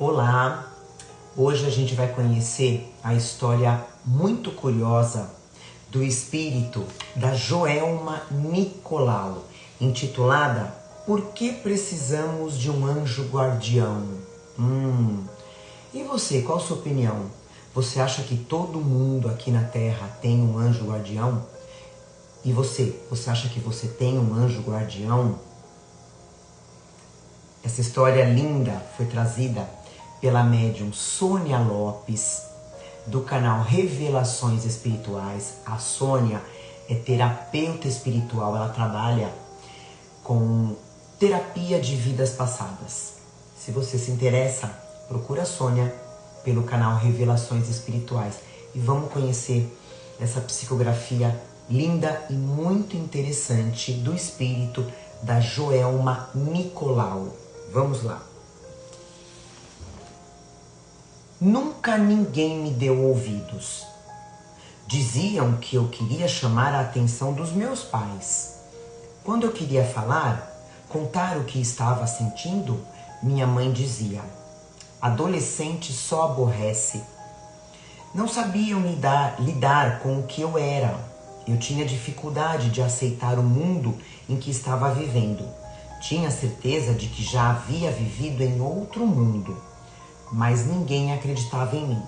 Olá! Hoje a gente vai conhecer a história muito curiosa do espírito da Joelma Nicolau, intitulada Por que precisamos de um anjo guardião? E você, qual a sua opinião? Você acha que todo mundo aqui na Terra tem um anjo guardião? E você acha que você tem um anjo guardião? Essa história linda foi trazida pela médium Sônia Lopes, do canal Revelações Espirituais. A Sônia é terapeuta espiritual, ela trabalha com terapia de vidas passadas. Se você se interessa, procura a Sônia pelo canal Revelações Espirituais e vamos conhecer essa psicografia linda e muito interessante do espírito da Joelma Nicolau. Vamos lá. Nunca ninguém me deu ouvidos. Diziam que eu queria chamar a atenção dos meus pais. Quando eu queria falar, contar o que estava sentindo, minha mãe dizia: adolescente só aborrece. Não sabiam lidar com o que eu era. Eu tinha dificuldade de aceitar o mundo em que estava vivendo. Tinha certeza de que já havia vivido em outro mundo, mas ninguém acreditava em mim.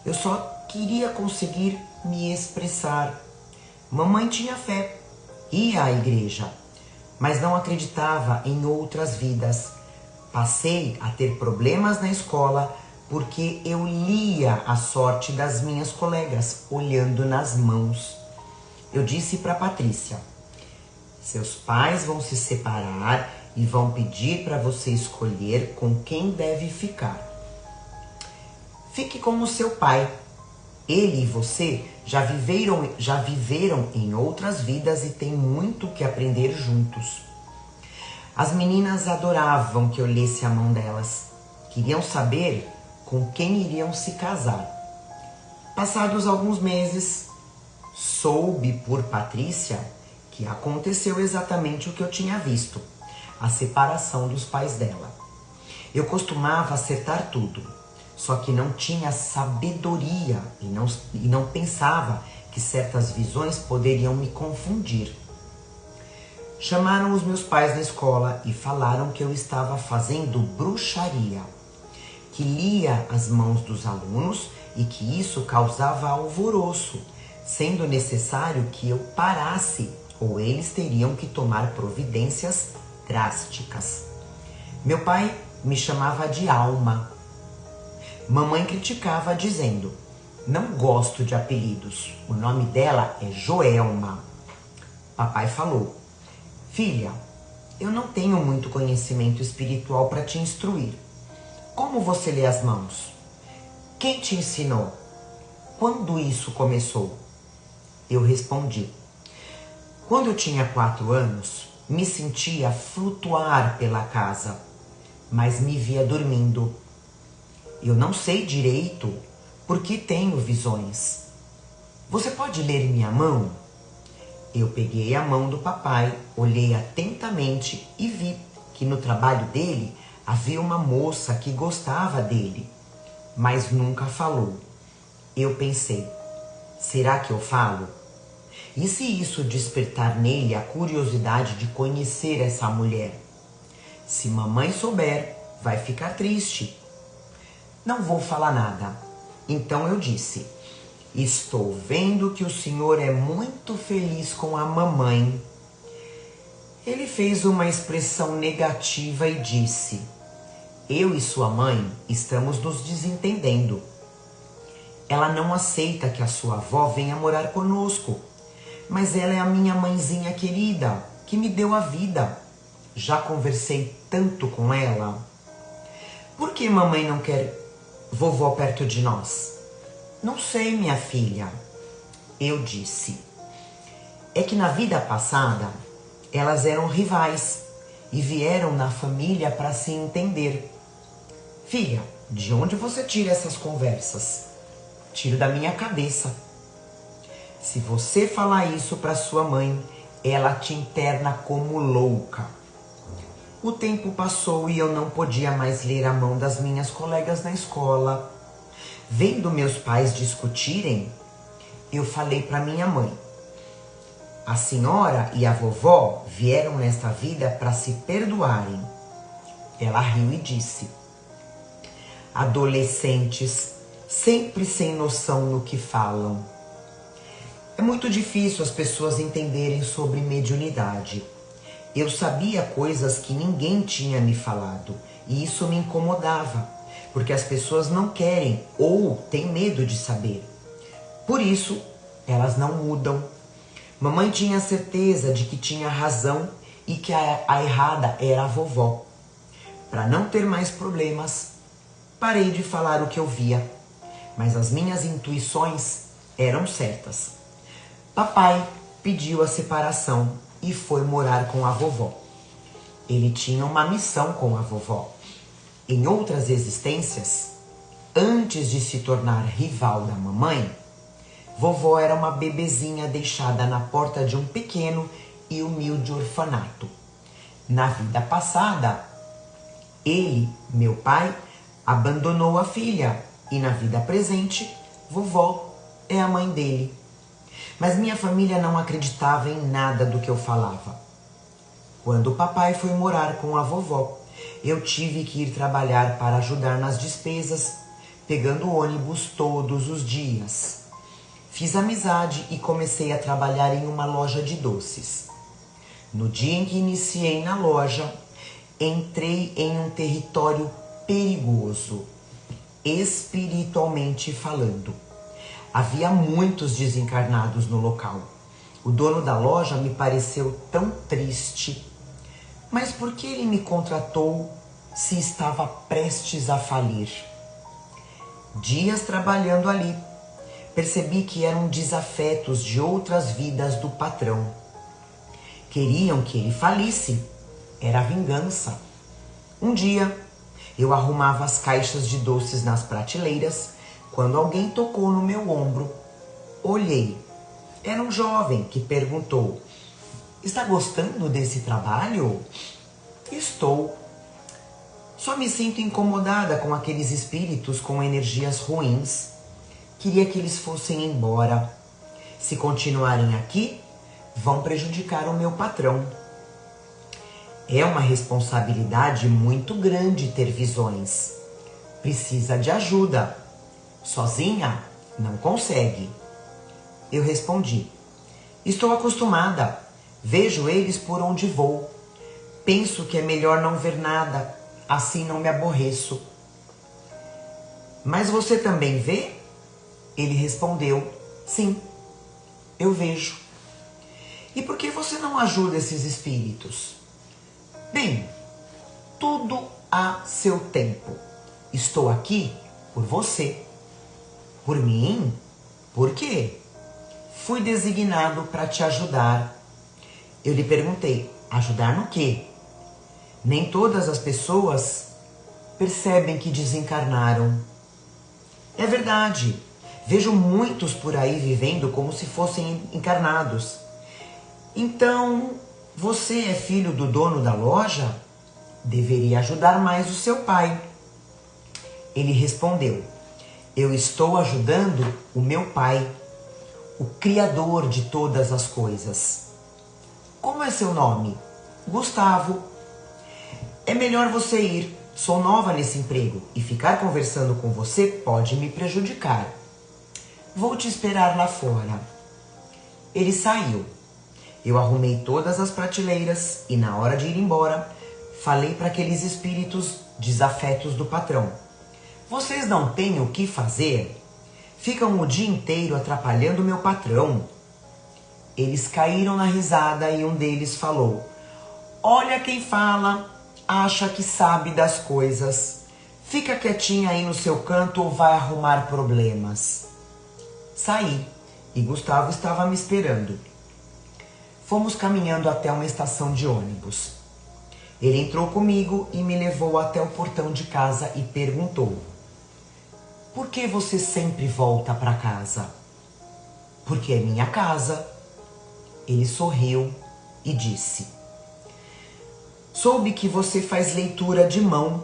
Eu só queria conseguir me expressar. Mamãe tinha fé, ia à igreja, mas não acreditava em outras vidas. Passei a ter problemas na escola porque eu lia a sorte das minhas colegas, olhando nas mãos. Eu disse para Patrícia: seus pais vão se separar e vão pedir para você escolher com quem deve ficar. Fique com o seu pai. Ele e você já viveram em outras vidas e têm muito que aprender juntos. As meninas adoravam que eu lesse a mão delas. Queriam saber com quem iriam se casar. Passados alguns meses, soube por Patrícia que aconteceu exatamente o que eu tinha visto, a separação dos pais dela. Eu costumava acertar tudo, só que não tinha sabedoria e não pensava que certas visões poderiam me confundir. Chamaram os meus pais na escola e falaram que eu estava fazendo bruxaria, que lia as mãos dos alunos e que isso causava alvoroço, sendo necessário que eu parasse ou eles teriam que tomar providências drásticas. Meu pai me chamava de Alma. Mamãe criticava dizendo: não gosto de apelidos, o nome dela é Joelma. Papai falou: filha, eu não tenho muito conhecimento espiritual para te instruir. Como você lê as mãos? Quem te ensinou? Quando isso começou? Eu respondi: quando eu tinha 4 anos, me sentia flutuar pela casa, mas me via dormindo. Eu não sei direito porque tenho visões. Você pode ler minha mão? Eu peguei a mão do papai, olhei atentamente e vi que no trabalho dele havia uma moça que gostava dele, mas nunca falou. Eu pensei: será que eu falo? E se isso despertar nele a curiosidade de conhecer essa mulher? Se mamãe souber, vai ficar triste. Não vou falar nada. Então eu disse: estou vendo que o senhor é muito feliz com a mamãe. Ele fez uma expressão negativa e disse: eu e sua mãe estamos nos desentendendo. Ela não aceita que a sua avó venha morar conosco, mas ela é a minha mãezinha querida, que me deu a vida. Já conversei tanto com ela. Por que mamãe não quer vovó perto de nós? Não sei, minha filha. Eu disse: é que na vida passada elas eram rivais e vieram na família para se entender. Filha, de onde você tira essas conversas? Tiro da minha cabeça. Se você falar isso para sua mãe, ela te interna como louca. O tempo passou e eu não podia mais ler a mão das minhas colegas na escola. Vendo meus pais discutirem, eu falei para minha mãe: a senhora e a vovó vieram nesta vida para se perdoarem. Ela riu e disse: adolescentes, sempre sem noção no que falam. É muito difícil as pessoas entenderem sobre mediunidade. Eu sabia coisas que ninguém tinha me falado e isso me incomodava, porque as pessoas não querem ou têm medo de saber. Por isso, elas não mudam. Mamãe tinha certeza de que tinha razão e que a errada era a vovó. Para não ter mais problemas, parei de falar o que eu via, mas as minhas intuições eram certas. Papai pediu a separação e foi morar com a vovó. Ele tinha uma missão com a vovó. Em outras existências, antes de se tornar rival da mamãe, vovó era uma bebezinha deixada na porta de um pequeno e humilde orfanato. Na vida passada, ele, meu pai, abandonou a filha e na vida presente, vovó é a mãe dele. Mas minha família não acreditava em nada do que eu falava. Quando o papai foi morar com a vovó, eu tive que ir trabalhar para ajudar nas despesas, pegando ônibus todos os dias. Fiz amizade e comecei a trabalhar em uma loja de doces. No dia em que iniciei na loja, entrei em um território perigoso, espiritualmente falando. Havia muitos desencarnados no local. O dono da loja me pareceu tão triste. Mas por que ele me contratou se estava prestes a falir? Dias trabalhando ali, percebi que eram desafetos de outras vidas do patrão. Queriam que ele falisse. Era vingança. Um dia, eu arrumava as caixas de doces nas prateleiras quando alguém tocou no meu ombro. Olhei. Era um jovem que perguntou: está gostando desse trabalho? Estou. Só me sinto incomodada com aqueles espíritos com energias ruins. Queria que eles fossem embora. Se continuarem aqui, vão prejudicar o meu patrão. É uma responsabilidade muito grande ter visões. Precisa de ajuda. Sozinha, não consegue. Eu respondi: estou acostumada. Vejo eles por onde vou. Penso que é melhor não ver nada, assim não me aborreço. Mas você também vê? Ele respondeu: sim, eu vejo. E por que você não ajuda esses espíritos? Bem, tudo a seu tempo. Estou aqui por você. Por mim? Por quê? Fui designado para te ajudar. Eu lhe perguntei: ajudar no quê? Nem todas as pessoas percebem que desencarnaram. É verdade. Vejo muitos por aí vivendo como se fossem encarnados. Então, você é filho do dono da loja? Deveria ajudar mais o seu pai. Ele respondeu: eu estou ajudando o meu pai, o Criador de todas as coisas. Como é seu nome? Gustavo. É melhor você ir. Sou nova nesse emprego e ficar conversando com você pode me prejudicar. Vou te esperar lá fora. Ele saiu. Eu arrumei todas as prateleiras e na hora de ir embora, falei para aqueles espíritos desafetos do patrão: vocês não têm o que fazer? Ficam o dia inteiro atrapalhando meu patrão. Eles caíram na risada e um deles falou: olha quem fala, acha que sabe das coisas. Fica quietinha aí no seu canto ou vai arrumar problemas. Saí e Gustavo estava me esperando. Fomos caminhando até uma estação de ônibus. Ele entrou comigo e me levou até o portão de casa e perguntou: por que você sempre volta para casa? Porque é minha casa. Ele sorriu e disse: Soube que você faz leitura de mão.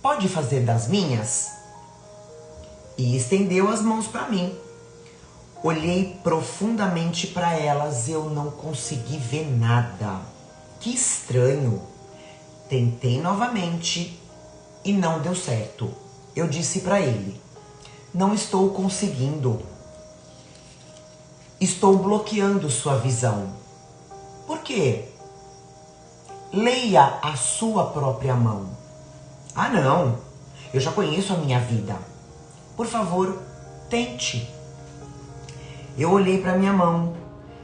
Pode fazer das minhas? E estendeu as mãos para mim. Olhei profundamente para elas e eu não consegui ver nada. Que estranho. Tentei novamente e não deu certo. Eu disse para ele: não estou conseguindo. Estou bloqueando sua visão. Por quê? Leia a sua própria mão. Ah, não. Eu já conheço a minha vida. Por favor, tente. Eu olhei para minha mão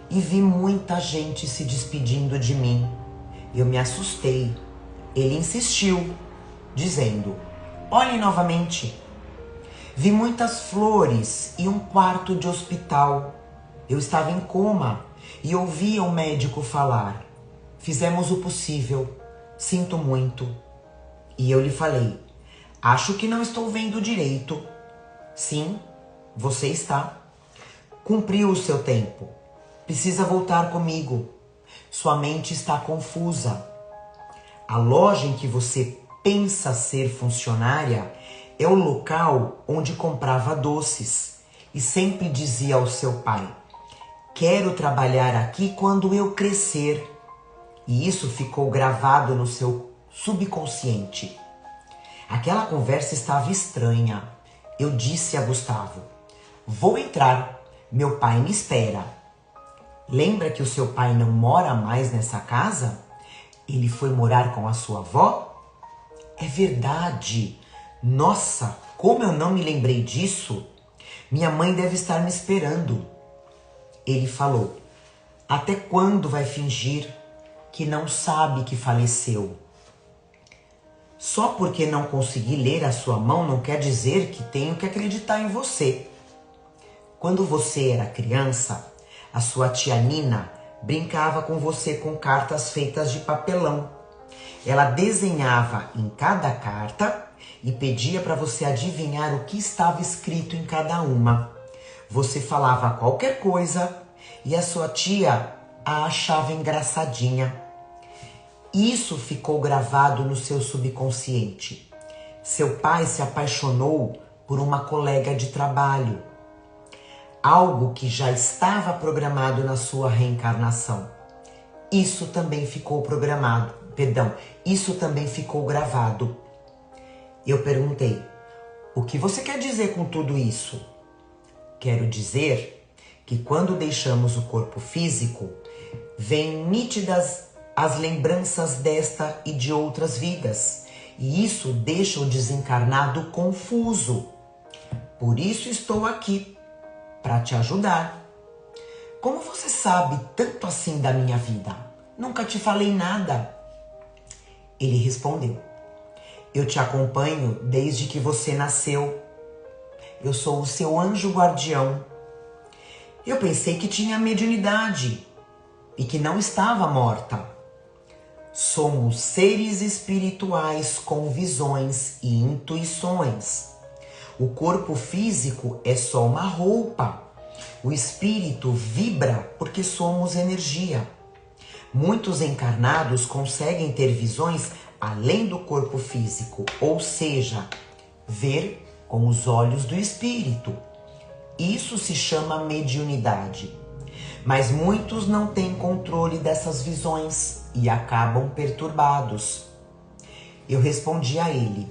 e vi muita gente se despedindo de mim. Eu me assustei. Ele insistiu, dizendo: olhe novamente. Vi muitas flores e um quarto de hospital. Eu estava em coma e ouvia o médico falar: fizemos o possível, sinto muito. E eu lhe falei: acho que não estou vendo direito. Sim, você está. Cumpriu o seu tempo. Precisa voltar comigo. Sua mente está confusa. A loja em que você pensa ser funcionária é o local onde comprava doces e sempre dizia ao seu pai: quero trabalhar aqui quando eu crescer. E isso ficou gravado no seu subconsciente. Aquela conversa estava estranha. Eu disse a Gustavo: vou entrar, meu pai me espera. Lembra que o seu pai não mora mais nessa casa? Ele foi morar com a sua avó? É verdade. Nossa, como eu não me lembrei disso? Minha mãe deve estar me esperando. Ele falou: até quando vai fingir que não sabe que faleceu? Só porque não consegui ler a sua mão não quer dizer que tenho que acreditar em você. Quando você era criança, a sua tia Nina brincava com você com cartas feitas de papelão. Ela desenhava em cada carta e pedia para você adivinhar o que estava escrito em cada uma. Você falava qualquer coisa e a sua tia a achava engraçadinha. Isso ficou gravado no seu subconsciente. Seu pai se apaixonou por uma colega de trabalho. Algo que já estava programado na sua reencarnação. Isso também ficou isso também ficou gravado. Eu perguntei: o que você quer dizer com tudo isso? Quero dizer que quando deixamos o corpo físico, vêm nítidas as lembranças desta e de outras vidas, e isso deixa o desencarnado confuso. Por isso estou aqui, para te ajudar. Como você sabe tanto assim da minha vida? Nunca te falei nada. Ele respondeu: eu te acompanho desde que você nasceu. Eu sou o seu anjo guardião. Eu pensei que tinha mediunidade e que não estava morta. Somos seres espirituais com visões e intuições. O corpo físico é só uma roupa. O espírito vibra porque somos energia. Muitos encarnados conseguem ter visões além do corpo físico, ou seja, ver com os olhos do espírito. Isso se chama mediunidade. Mas muitos não têm controle dessas visões e acabam perturbados. Eu respondi a ele: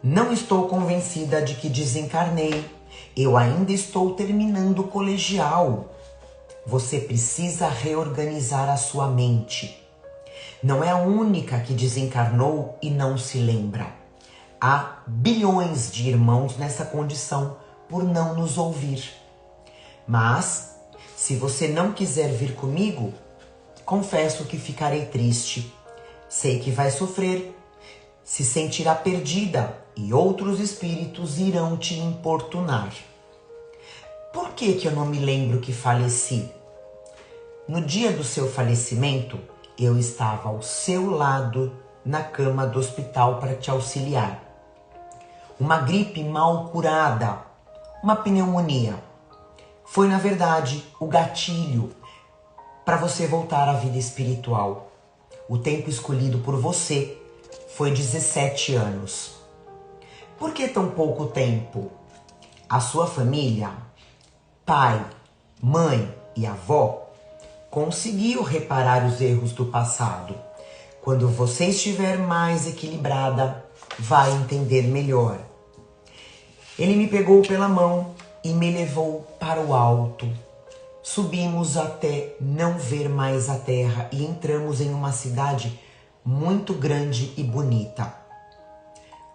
não estou convencida de que desencarnei. Eu ainda estou terminando o colegial. Você precisa reorganizar a sua mente. Não é a única que desencarnou e não se lembra. Há bilhões de irmãos nessa condição por não nos ouvir. Mas, se você não quiser vir comigo, confesso que ficarei triste. Sei que vai sofrer, se sentirá perdida e outros espíritos irão te importunar. Por que eu não me lembro que faleci? No dia do seu falecimento, eu estava ao seu lado na cama do hospital para te auxiliar. Uma gripe mal curada, uma pneumonia. Foi, na verdade, o gatilho para você voltar à vida espiritual. O tempo escolhido por você foi 17 anos. Por que tão pouco tempo? A sua família, pai, mãe e avó, conseguiu reparar os erros do passado. Quando você estiver mais equilibrada, vai entender melhor. Ele me pegou pela mão e me levou para o alto. Subimos até não ver mais a terra e entramos em uma cidade muito grande e bonita.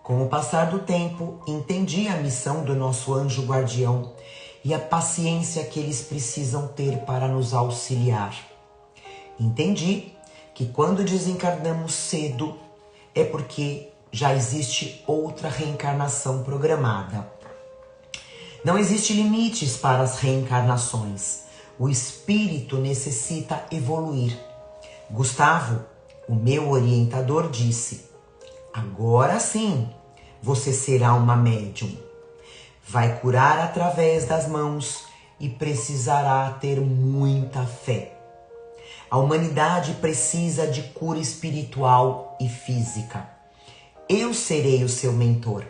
Com o passar do tempo, entendi a missão do nosso anjo guardião e a paciência que eles precisam ter para nos auxiliar. Entendi que quando desencarnamos cedo é porque já existe outra reencarnação programada. Não existe limites para as reencarnações. O espírito necessita evoluir. Gustavo, o meu orientador, disse: agora sim, você será uma médium. Vai curar através das mãos e precisará ter muita fé. A humanidade precisa de cura espiritual e física. Eu serei o seu mentor.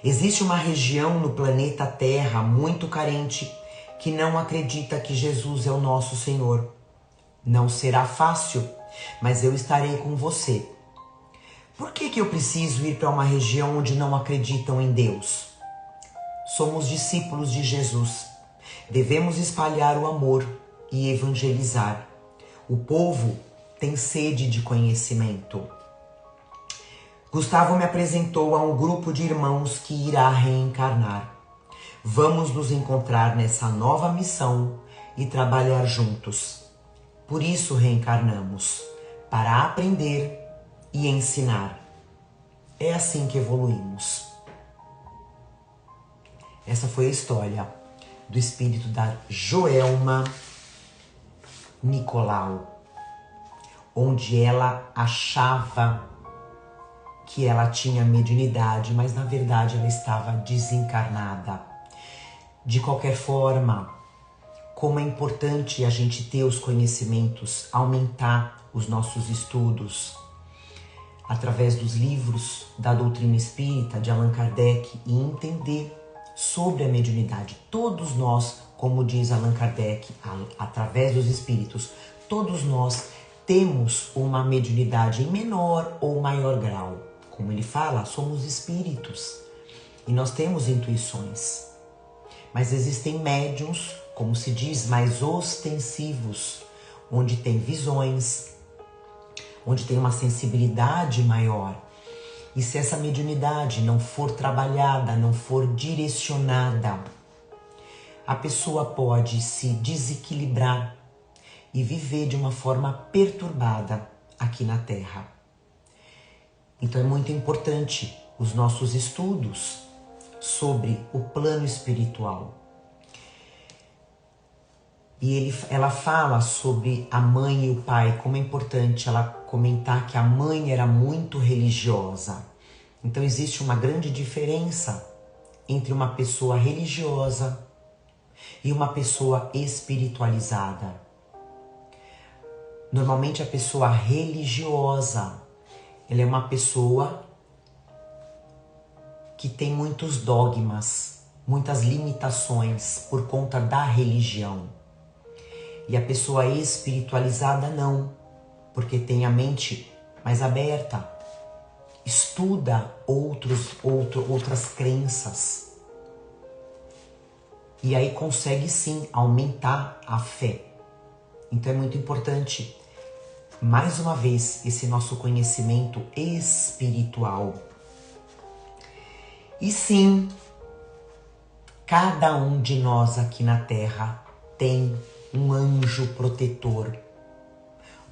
Existe uma região no planeta Terra muito carente que não acredita que Jesus é o nosso Senhor. Não será fácil, mas eu estarei com você. Por que eu preciso ir para uma região onde não acreditam em Deus? Somos discípulos de Jesus. Devemos espalhar o amor e evangelizar. O povo tem sede de conhecimento. Gustavo me apresentou a um grupo de irmãos que irá reencarnar. Vamos nos encontrar nessa nova missão e trabalhar juntos. Por isso reencarnamos, para aprender e ensinar. É assim que evoluímos. Essa foi a história do espírito da Joelma Nicolau, onde ela achava que ela tinha mediunidade, mas na verdade ela estava desencarnada. De qualquer forma, como é importante a gente ter os conhecimentos, aumentar os nossos estudos através dos livros da doutrina espírita de Allan Kardec e entender sobre a mediunidade. Todos nós, como diz Allan Kardec, através dos espíritos, todos nós temos uma mediunidade em menor ou maior grau. Como ele fala, somos espíritos e nós temos intuições. Mas existem médiuns, como se diz, mais ostensivos, onde tem visões, onde tem uma sensibilidade maior. E se essa mediunidade não for trabalhada, não for direcionada, a pessoa pode se desequilibrar e viver de uma forma perturbada aqui na Terra. Então é muito importante os nossos estudos sobre o plano espiritual. E ela fala sobre a mãe e o pai, como é importante ela comentar que a mãe era muito religiosa. Então existe uma grande diferença entre uma pessoa religiosa e uma pessoa espiritualizada. Normalmente a pessoa religiosa, ela é uma pessoa que tem muitos dogmas, muitas limitações por conta da religião. E a pessoa espiritualizada não, porque tem a mente mais aberta, estuda outras crenças. E aí consegue sim aumentar a fé. Então é muito importante, mais uma vez, esse nosso conhecimento espiritual. E sim, cada um de nós aqui na Terra tem um anjo protetor,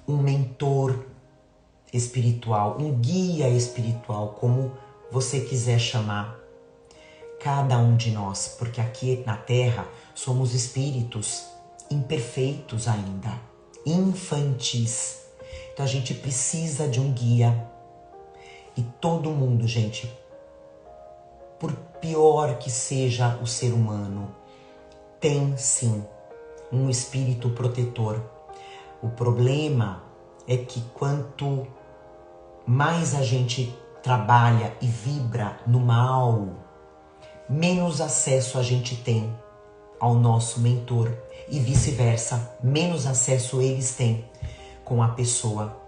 um mentor espiritual, um guia espiritual, como você quiser chamar. Cada um de nós, porque aqui na Terra somos espíritos imperfeitos ainda, infantis. Então a gente precisa de um guia. E todo mundo, gente, por pior que seja o ser humano, tem sim um espírito protetor. O problema é que quanto mais a gente trabalha e vibra no mal, menos acesso a gente tem ao nosso mentor e vice-versa, menos acesso eles têm com a pessoa.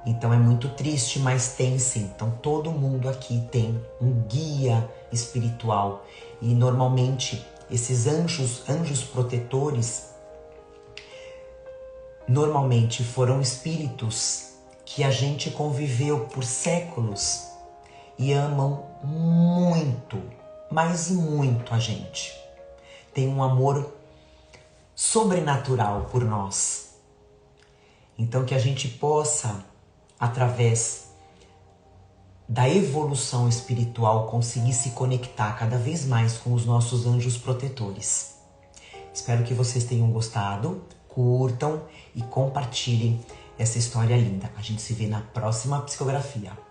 Então é muito triste, mas tem sim. Então todo mundo aqui tem um guia espiritual e normalmente esses anjos protetores, normalmente foram espíritos que a gente conviveu por séculos e amam muito, mas muito a gente. Tem um amor sobrenatural por nós. Então que a gente possa, através da evolução espiritual, conseguir se conectar cada vez mais com os nossos anjos protetores. Espero que vocês tenham gostado, curtam e compartilhem essa história linda. A gente se vê na próxima psicografia.